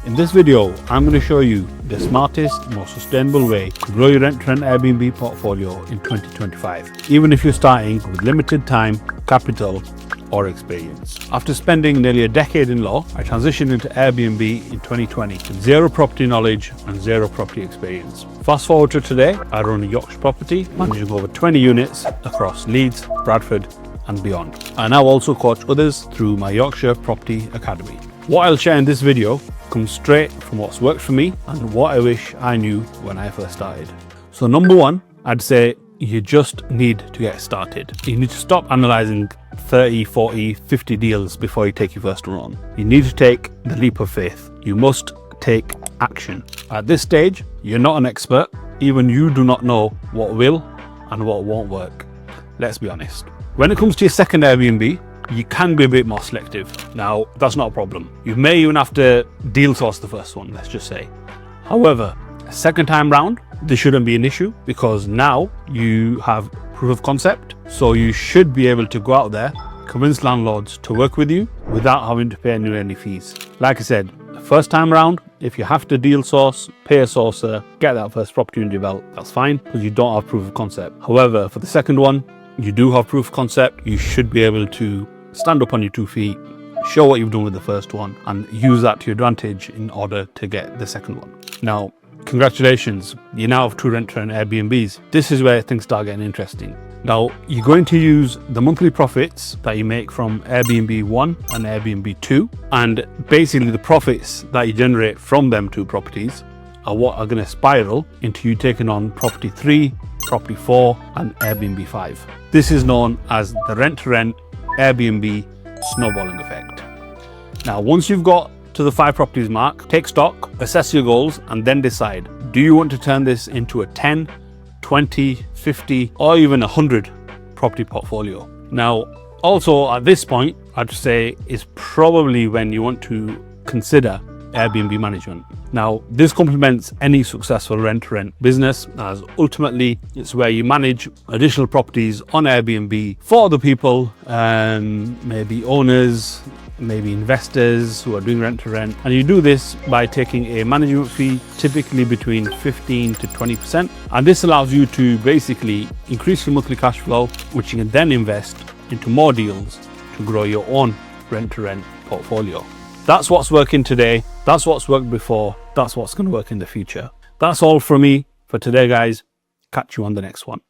In this video, I'm going to show you the smartest, most sustainable way to grow your rent-to-rent Airbnb portfolio in 2025, even if you're starting with limited time, capital, or experience. After spending nearly a decade in law, I transitioned into Airbnb in 2020 with zero property knowledge and zero property experience. Fast forward to today, I run a Yorkshire Property, managing over 20 units across Leeds, Bradford, and beyond. I now also coach others through my Yorkshire Property Academy. What I'll share in this video comes straight from what's worked for me and what I wish I knew when I first started. So number one, I'd say you just need to get started. You need to stop analysing 30, 40, 50 deals before you take your first run. You need to take the leap of faith. You must take action. At this stage, you're not an expert. Even you do not know what will and what won't work. Let's be honest. When it comes to your second Airbnb, you can be a bit more selective. Now, that's not a problem. You may even have to deal source the first one, let's just say. However, second time round, this shouldn't be an issue because now you have proof of concept. So you should be able to go out there, convince landlords to work with you without having to pay any fees. Like I said, first time round, if you have to deal source, pay a sourcer, get that first property under your belt, that's fine because you don't have proof of concept. However, for the second one, you do have proof of concept. You should be able to stand up on your 2 feet, show what you've done with the first one, and use that to your advantage in order to get the second one. Now, congratulations, you now have 2 rent-to-rent Airbnbs. This is where things start getting interesting. Now, you're going to use the monthly profits that you make from Airbnb 1 and Airbnb 2, and basically the profits that you generate from them 2 properties are what are going to spiral into you taking on property 3, property 4, and Airbnb 5. This is known as the rent-to-rent Airbnb Snowballing Effect. Now, once you've got to the 5 properties mark, take stock, assess your goals, and then decide, do you want to turn this into a 10, 20, 50, or even 100 property portfolio? Now, also at this point, I'd say is probably when you want to consider Airbnb management. Now, this complements any successful rent-to-rent business, as ultimately it's where you manage additional properties on Airbnb for other people, maybe owners, maybe investors who are doing rent-to-rent, and you do this by taking a management fee, typically between 15 to 20%, and this allows you to basically increase your monthly cash flow, which you can then invest into more deals to grow your own rent-to-rent portfolio. That's what's working today. That's what's worked before. That's what's going to work in the future. That's all from me for today, guys. Catch you on the next one.